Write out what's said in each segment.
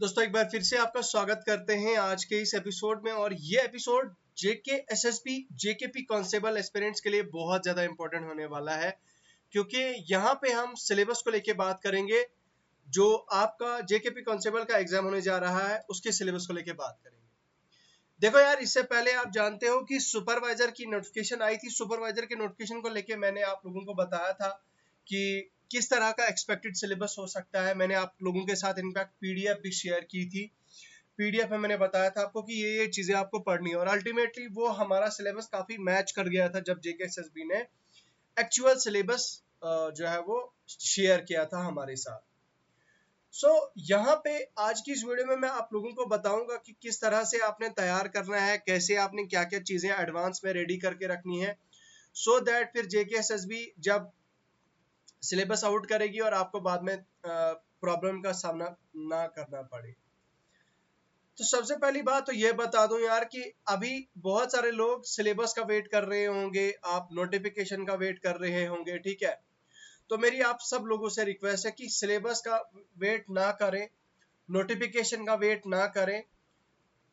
दोस्तों एक बार फिर से आपका स्वागत करते हैं आज के इस एपिसोड में। और ये एपिसोड जेके एसएसबी जेकेपी कांस्टेबल एस्पिरेंट्स के लिए बहुत ज़्यादा इंपॉर्टेंट होने वाला है, क्योंकि यहाँ पे हम सिलेबस को लेके बात करेंगे। जो आपका जेकेपी कांस्टेबल का एग्जाम होने जा रहा है उसके सिलेबस को लेके बात करेंगे। देखो यार, इससे पहले आप जानते हो कि सुपरवाइजर की नोटिफिकेशन आई थी। सुपरवाइजर के नोटिफिकेशन को लेके मैंने आप लोगों को बताया था कि किस तरह का एक्सपेक्टेड सिलेबस हो सकता है। मैंने आप लोगों के साथ इनफैक्ट पीडीएफ भी शेयर की थी। पीडीएफ में मैंने बताया था आपको कि ये चीजें आपको पढ़नी है, और अल्टीमेटली वो हमारा सिलेबस काफी मैच कर गया था जब जेकेएसएसबी ने एक्चुअल सिलेबस जो है वो शेयर किया था हमारे साथ। यहाँ पे आज की इस वीडियो में मैं आप लोगों को बताऊंगा कि किस तरह से आपने तैयार करना है, कैसे आपने क्या क्या चीजें एडवांस में रेडी करके रखनी है, दैट फिर जेकेएसएसबी जब सिलेबस आउट करेगी और आपको बाद में प्रॉब्लम का सामना ना करना पड़े। तो सबसे पहली बात तो ये बता दूं यार कि अभी बहुत सारे लोग सिलेबस का वेट कर रहे होंगे, आप नोटिफिकेशन का वेट कर रहे होंगे, ठीक है। तो मेरी आप सब लोगों से रिक्वेस्ट है कि सिलेबस का वेट ना करें, नोटिफिकेशन का वेट ना करें,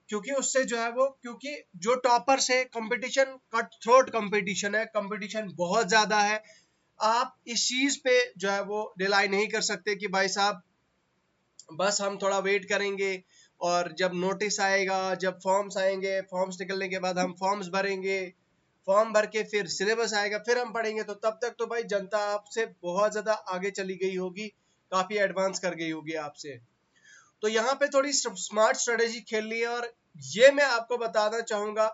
क्योंकि उससे जो है वो, क्योंकि जो टॉपर्स है, कंपटीशन कट थ्रोट कंपटीशन है, कंपटीशन बहुत ज्यादा है। आप इस चीज पे जो है वो रिलाई नहीं कर सकते कि भाई साहब बस हम थोड़ा वेट करेंगे और जब नोटिस आएगा, जब फॉर्म्स आएंगे, फॉर्म्स निकलने के बाद हम फॉर्म्स भरेंगे, फॉर्म भर के फिर सिलेबस आएगा, फिर हम पढ़ेंगे। तो तब तक तो भाई जनता आपसे बहुत ज्यादा आगे चली गई होगी, काफी एडवांस कर गई होगी आपसे। तो यहाँ पे थोड़ी स्मार्ट स्ट्रेटेजी खेलनी है, और ये मैं आपको बताना चाहूंगा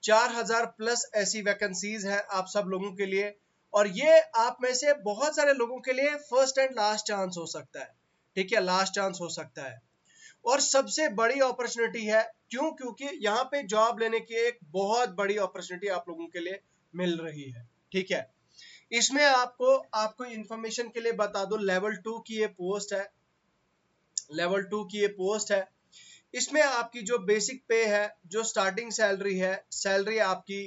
4000 प्लस ऐसी वैकेंसीज है आप सब लोगों के लिए, और ये आप में से बहुत सारे लोगों के लिए फर्स्ट एंड लास्ट चांस हो सकता है, ठीक है, लास्ट चांस हो सकता है। और सबसे बड़ी अपॉर्चुनिटी है, क्यों? क्योंकि यहाँ पे जॉब लेने की एक बहुत बड़ी अपॉर्चुनिटी आप लोगों के लिए मिल रही है, ठीक है। इसमें आपको इंफॉर्मेशन के लिए बता दो, लेवल 2 की ये पोस्ट है, लेवल 2 की ये पोस्ट है। इसमें आपकी जो बेसिक पे है, जो स्टार्टिंग सैलरी है, सैलरी आपकी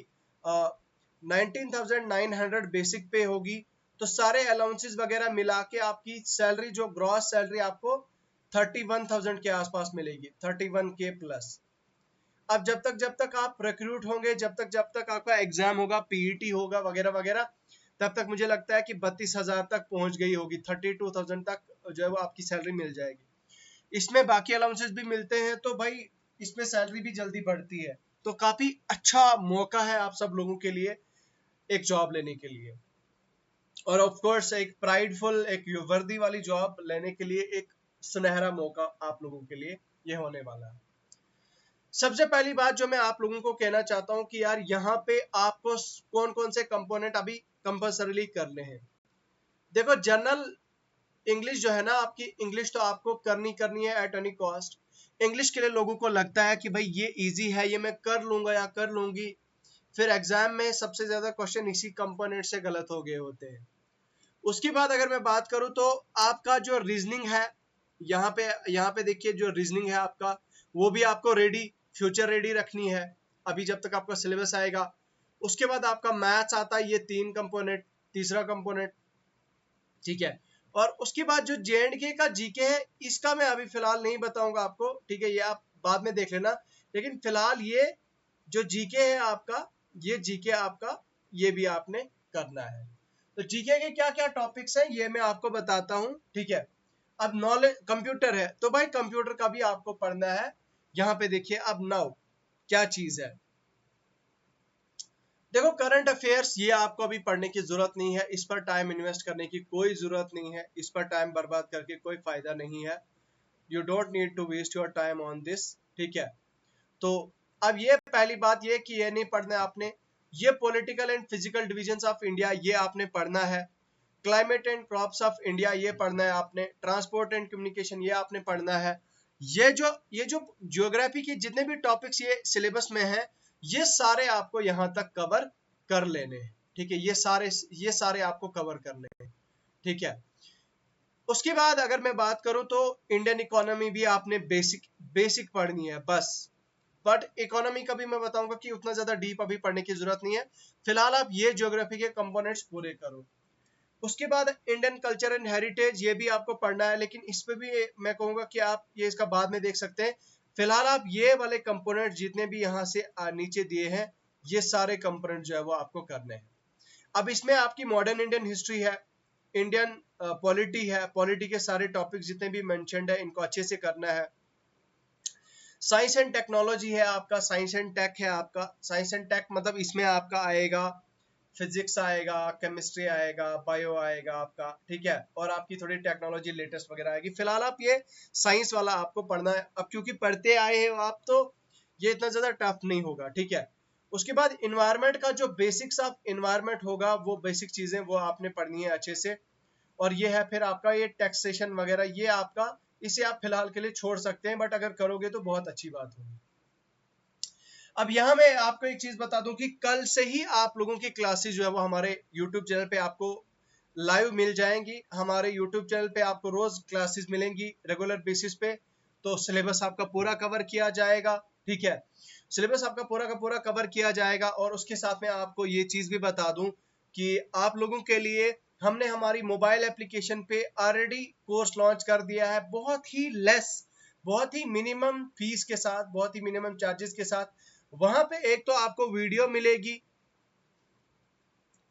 19,900 बेसिक पे होगी। तो सारे अलाउंसेस वगैरह मिला के आपकी सैलरी, जो ग्रॉस सैलरी आपको 31,000 के आसपास मिलेगी, 31K प्लस। अब जब तक आप रिक्रूट होंगे, जब तक आपका एग्जाम होगा, पीईटी होगा वगैरह वगैरह, तब तक मुझे लगता है कि 32,000 तक पहुंच गई होगी, 32,000 तक जो है वो आपकी सैलरी मिल जाएगी। इसमें बाकी अलाउंसेस भी मिलते हैं, तो भाई इसमें सैलरी भी जल्दी बढ़ती है। तो काफी अच्छा मौका है आप सब लोगों के लिए एक जॉब लेने के लिए, और ऑफ कोर्स एक प्राइडफुल, एक वर्दी वाली जॉब लेने के लिए एक सुनहरा मौका आप लोगों के लिए ये होने वाला है। सबसे पहली बात जो मैं आप लोगों को कहना चाहता हूं कि यार यहाँ पे आपको कौन कौन से कंपोनेंट अभी कंपल्सरीली करने हैं। देखो, जनरल इंग्लिश जो है ना, आपकी इंग्लिश तो आपको करनी है एट एनी कॉस्ट। इंग्लिश के लिए लोगों को लगता है कि भाई ये इजी है, ये मैं कर लूंगा या कर लूंगी। फिर एग्जाम में सबसे ज्यादा क्वेश्चन इसी कंपोनेंट से गलत हो गए होते हैं। उसके बाद अगर मैं बात करूं तो आपका जो रीजनिंग है, यहाँ पे देखिए, जो रीजनिंग है आपका, वो भी आपको रेडी, फ्यूचर रेडी रखनी है अभी जब तक आपका सिलेबस आएगा। उसके बाद आपका मैथ्स आता है, ये 3 कंपोनेंट, तीसरा कंपोनेंट, ठीक है। और उसके बाद जो जेएंडके का जीके है, इसका मैं अभी फिलहाल नहीं बताऊंगा आपको, ठीक है, ये आप बाद में देख लेना। लेकिन फिलहाल ये जो जीके है आपका, ये जीके आपका, ये भी आपने करना है। तो जीके के क्या क्या टॉपिक्स हैं ये मैं आपको बताता हूं, ठीक है। अब नॉलेज, कंप्यूटर है तो भाई कंप्यूटर का भी आपको पढ़ना है। यहाँ पे देखिए, अब नाउ क्या चीज है। देखो, करंट अफेयर्स ये आपको अभी पढ़ने की जरूरत नहीं है, इस पर टाइम इन्वेस्ट करने की कोई जरूरत नहीं है, इस पर टाइम बर्बाद करके कोई फायदा नहीं है। You don't need to waste your time on this, ठीक है। तो अब ये पहली बात ये कि ये नहीं पढ़ना है आपने। ये political and physical divisions of India ये आपने पढ़ना है। Climate and crops of India ये पढ़ना है आपने। ट्रांसपोर्ट एंड कम्युनिकेशन ये आपने पढ़ना है। ये जो ज्योग्राफी के जितने भी टॉपिक्स ये सिलेबस में है, ये सारे आपको यहाँ तक कवर कर लेने हैं, ठीक है। ये सारे आपको कवर करने हैं, ठीक है। उसके बाद अगर मैं बात करूं तो इंडियन इकोनॉमी भी आपने बेसिक बेसिक पढ़नी है बस। बट इकोनॉमी का भी मैं बताऊंगा कि उतना ज्यादा डीप अभी पढ़ने की जरूरत नहीं है। फिलहाल आप ये ज्योग्राफी के कंपोनेंट्स पूरे करो। उसके बाद इंडियन कल्चर एंड हेरिटेज, ये भी आपको पढ़ना है, लेकिन इस पे भी मैं कहूंगा कि आप ये इसका बाद में देख सकते हैं। फिलहाल आप ये वाले कंपोनेंट जितने भी यहाँ से नीचे दिए हैं, ये सारे कंपोनेंट जो है वो आपको करने हैं। अब इसमें आपकी मॉडर्न इंडियन हिस्ट्री है, इंडियन पॉलिटी है, पॉलिटी के सारे टॉपिक जितने भी मेंशन्ड है इनको अच्छे से करना है। साइंस एंड टेक्नोलॉजी है आपका, साइंस एंड टेक है आपका। साइंस एंड टेक मतलब इसमें आपका आएगा फिजिक्स आएगा, केमिस्ट्री आएगा, बायो आएगा आपका, ठीक है, और आपकी थोड़ी टेक्नोलॉजी लेटेस्ट वगैरह आएगी। फिलहाल आप ये साइंस वाला आपको पढ़ना है, अब क्योंकि पढ़ते आए हो आप तो ये इतना ज्यादा टफ नहीं होगा, ठीक है। उसके बाद इन्वायरमेंट का जो बेसिक्स ऑफ इन्वायरमेंट होगा, वो बेसिक चीजें वो आपने पढ़नी है अच्छे से। और ये है फिर आपका ये टैक्सेशन वगैरह, ये आपका, इसे आप फिलहाल के लिए छोड़ सकते हैं, बट अगर करोगे तो बहुत अच्छी बात होगी। अब यहाँ मैं आपको एक चीज बता दूं कि कल से ही आप लोगों की क्लासेस जो है वो हमारे YouTube चैनल पे आपको लाइव मिल जाएंगी। हमारे YouTube चैनल पे आपको रोज क्लासेस मिलेंगी रेगुलर बेसिस पे। तो सिलेबस आपका पूरा कवर किया जाएगा, ठीक है, सिलेबस आपका पूरा का पूरा कवर किया जाएगा। और उसके साथ में आपको ये चीज भी बता दूं कि आप लोगों के लिए हमने हमारी मोबाइल एप्लीकेशन पे ऑलरेडी कोर्स लॉन्च कर दिया है, बहुत ही लेस, बहुत ही मिनिमम फीस के साथ, बहुत ही मिनिमम चार्जेस के साथ। वहां पे एक तो आपको वीडियो मिलेगी,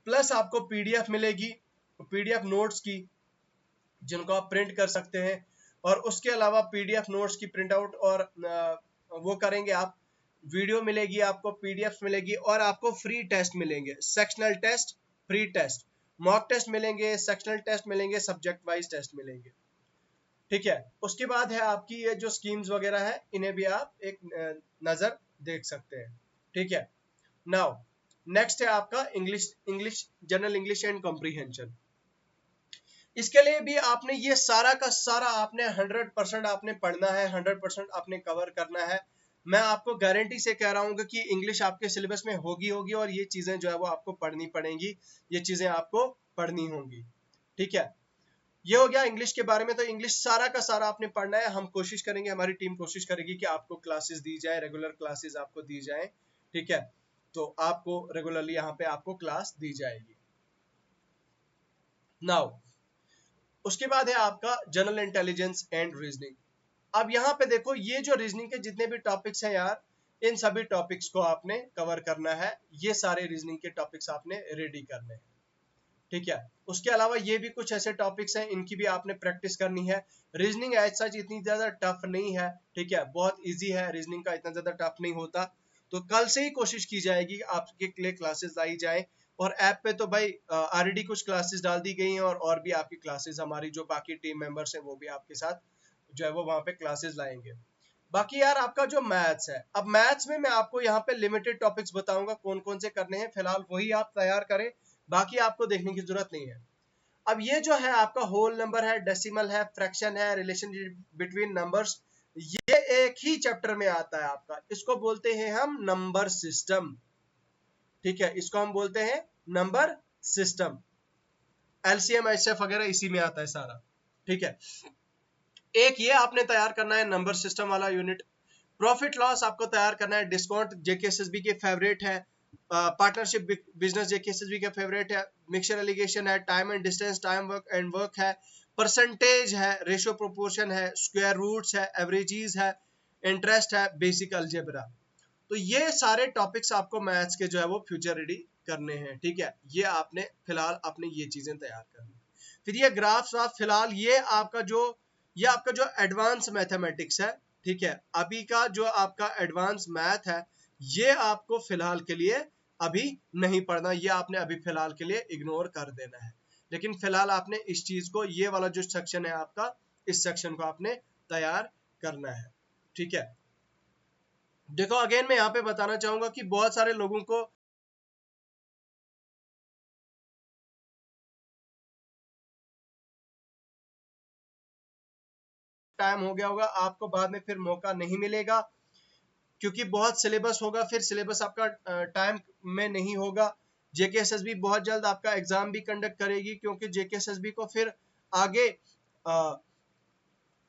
प्लस आपको पीडीएफ मिलेगी, पीडीएफ नोट्स की, जिनको आप प्रिंट कर सकते हैं। और उसके अलावा पीडीएफ नोट्स की प्रिंट आउट और वो करेंगे आप, वीडियो मिलेगी आपको, पीडीएफ मिलेगी, और आपको फ्री टेस्ट मिलेंगे, sectional test, free test, mock test मिलेंगे, सेक्शनल टेस्ट मिलेंगे, सब्जेक्ट वाइज टेस्ट मिलेंगे, ठीक है। उसके बाद है आपकी ये जो स्कीम्स वगैरह है, इन्हें भी आप एक नजर देख सकते हैं, ठीक है। नाउ नेक्स्ट है आपका English, English general English and comprehension. इसके लिए भी आपने ये सारा का सारा आपने 100% आपने पढ़ना है, 100% आपने कवर करना है। मैं आपको गारंटी से कह रहा हूँ कि इंग्लिश आपके सिलेबस में होगी होगी, और ये चीजें जो है वो आपको पढ़नी पड़ेंगी, ये चीजें आपको पढ़नी होंगी, ठीक है। ये हो गया इंग्लिश के बारे में। तो इंग्लिश सारा का सारा आपने पढ़ना है। हम कोशिश करेंगे, हमारी टीम कोशिश करेगी कि आपको क्लासेस दी जाए, रेगुलर क्लासेस आपको दी जाए, ठीक है। तो आपको रेगुलरली यहाँ पे आपको क्लास दी जाएगी। नाउ उसके बाद है आपका जनरल इंटेलिजेंस एंड रीजनिंग। अब यहाँ पे देखो, ये जो रीजनिंग के जितने भी टॉपिक्स हैं यार, इन सभी टॉपिक्स को आपने कवर करना है। ये सारे रीजनिंग के टॉपिक्स आपने रेडी करने हैं, ठीक है। उसके अलावा ये भी कुछ ऐसे टॉपिक्स हैं, इनकी भी आपने प्रैक्टिस करनी है। रीजनिंग एज सच इतनी ज्यादा टफ नहीं है, ठीक है, बहुत इजी है, रीजनिंग का इतना ज्यादा टफ नहीं होता। तो कल से ही कोशिश की जाएगी आपके लिए क्लासेस लाई जाए। और ऐप पे तो भाई ऑलरेडी कुछ क्लासेस डाल दी गई हैं, और भी आपकी क्लासेस, हमारी जो बाकी टीम मेंबर्स हैं वो भी आपके साथ जो है वो वहां पे क्लासेस लाएंगे। बाकी यार आपका जो मैथ्स है, अब मैथ्स में मैं आपको यहाँ पे लिमिटेड टॉपिक्स बताऊंगा कौन कौन से करने हैं, फिलहाल वही आप तैयार करें, बाकी आपको देखने की जरूरत नहीं है। अब ये जो है आपका होल नंबर है, डेसिमल है, फ्रैक्शन है, रिलेशन बिटवीन नंबर्स, ये एक ही चैप्टर में आता है आपका। इसको बोलते हैं हम नंबर सिस्टम, ठीक है, इसको हम बोलते हैं नंबर सिस्टम। एलसीएम एचएफ वगैरह इसी में आता है सारा, ठीक है। एक ये आपने तैयार करना है नंबर सिस्टम वाला यूनिट। प्रॉफिट लॉस आपको तैयार करना है, डिस्काउंट जेकेएसएसबी के फेवरेट है, पार्टनरशिप बिजनेस जेकेएसएसबी का फेवरेट है, मिक्सचर एलिगेशन है, time and distance, time work and work है, परसेंटेज है, रेशियो प्रोपोर्शन है, स्क्वायर रूट्स है, एवरेजेस है, इंटरेस्ट है, बेसिक अलजेब्रा। तो ये सारे टॉपिक्स आपको मैथ्स के जो है वो फ्यूचर रेडी करने हैं, ठीक है। ये आपने फिलहाल अपने ये चीजें तैयार करनी। फिर ये ग्राफ्स आप फिलहाल ये आपका जो एडवांस मैथमेटिक्स है, ठीक है, अभी का जो आपका एडवांस मैथ है, ये आपको फिलहाल के लिए अभी नहीं पढ़ना, ये आपने अभी फिलहाल के लिए इग्नोर कर देना है। लेकिन फिलहाल आपने इस चीज को, ये वाला जो सेक्शन है आपका, इस सेक्शन को आपने तैयार करना है, ठीक है। देखो अगेन मैं यहाँ पे बताना चाहूंगा कि बहुत सारे लोगों को टाइम हो गया होगा, आपको बाद में फिर मौका नहीं मिलेगा, क्योंकि बहुत सिलेबस होगा, फिर सिलेबस आपका टाइम में नहीं होगा। जेकेएसएसबी बहुत जल्द आपका एग्जाम भी कंडक्ट करेगी, क्योंकि जेकेएसएसबी को फिर आगे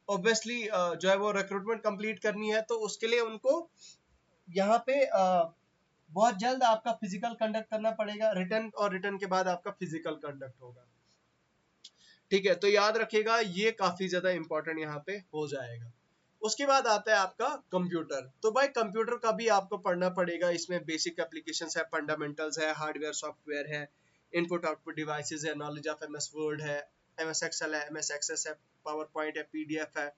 ऑब्वियसली जो है वो रिक्रूटमेंट कंप्लीट करनी है, तो उसके लिए उनको यहाँ पे बहुत जल्द आपका फिजिकल कंडक्ट करना पड़ेगा, रिटर्न, और रिटर्न के बाद आपका फिजिकल कंडक्ट होगा। ठीक है, तो याद रखिएगा ये काफी ज्यादा इंपॉर्टेंट यहाँ पे हो जाएगा। उसके बाद आता है आपका कंप्यूटर। तो भाई कंप्यूटर का भी आपको पढ़ना पड़ेगा, इसमें बेसिक एप्लीकेशंस है, फंडामेंटल्स है, हार्डवेयर सॉफ्टवेयर है, इनपुट आउटपुट डिवाइसेस है, नॉलेज ऑफ एमएस वर्ड है, एमएस एक्सेल है, एमएस एक्सेस है, पावर पॉइंट है, पीडीएफ है।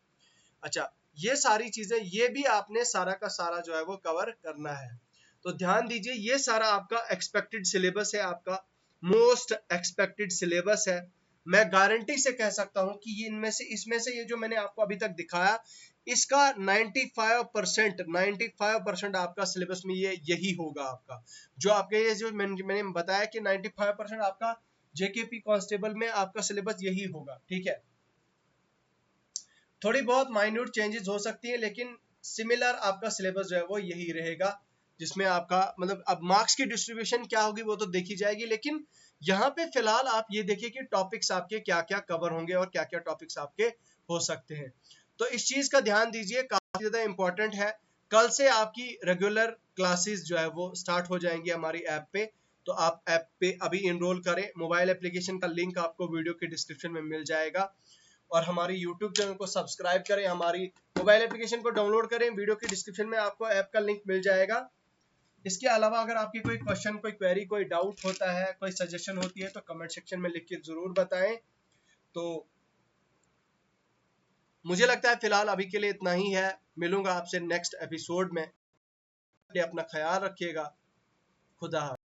अच्छा, ये सारी चीजें ये भी आपने सारा का सारा जो है वो कवर करना है। तो ध्यान दीजिए, ये सारा आपका एक्सपेक्टेड सिलेबस है, आपका मोस्ट एक्सपेक्टेड सिलेबस है। मैं गारंटी से कह सकता हूं कि ये इनमें से इसमें से ये जो मैंने आपको अभी तक दिखाया, इसका 95% आपका सिलेबस में ये यही होगा आपका। जो आपके ये जो मैंने बताया कि 95% आपका जेकेपी कांस्टेबल में आपका सिलेबस यही होगा। ठीक है, थोड़ी बहुत माइन्यूट चेंजेस हो सकती है, लेकिन सिमिलर आपका सिलेबस जो है वो यही रहेगा, जिसमें आपका मतलब अब मार्क्स की डिस्ट्रीब्यूशन क्या होगी वो तो देखी जाएगी, लेकिन यहाँ पे फिलहाल आप ये देखिए कि टॉपिक्स आपके क्या क्या कवर होंगे और क्या क्या टॉपिक्स आपके हो सकते हैं। तो इस चीज का ध्यान दीजिए, काफी ज्यादा इंपॉर्टेंट है। कल से आपकी रेगुलर क्लासेस जो है वो स्टार्ट हो जाएंगी हमारी ऐप पे। तो आप ऐप पे अभी इनरोल करें, मोबाइल एप्लीकेशन का लिंक आपको वीडियो के डिस्क्रिप्शन में मिल जाएगा, और हमारी यूट्यूब चैनल को सब्सक्राइब करें, हमारी मोबाइल एप्लीकेशन को डाउनलोड करें, वीडियो की डिस्क्रिप्शन में आपको ऐप का लिंक मिल जाएगा। इसके अलावा अगर आपकी कोई क्वेश्चन, कोई क्वेरी, कोई डाउट होता है, कोई सजेशन होती है, तो कमेंट सेक्शन में लिख के जरूर बताएं। तो मुझे लगता है फिलहाल अभी के लिए इतना ही है। मिलूंगा आपसे नेक्स्ट एपिसोड में। अपना ख्याल रखिएगा। खुदा हाफिज़।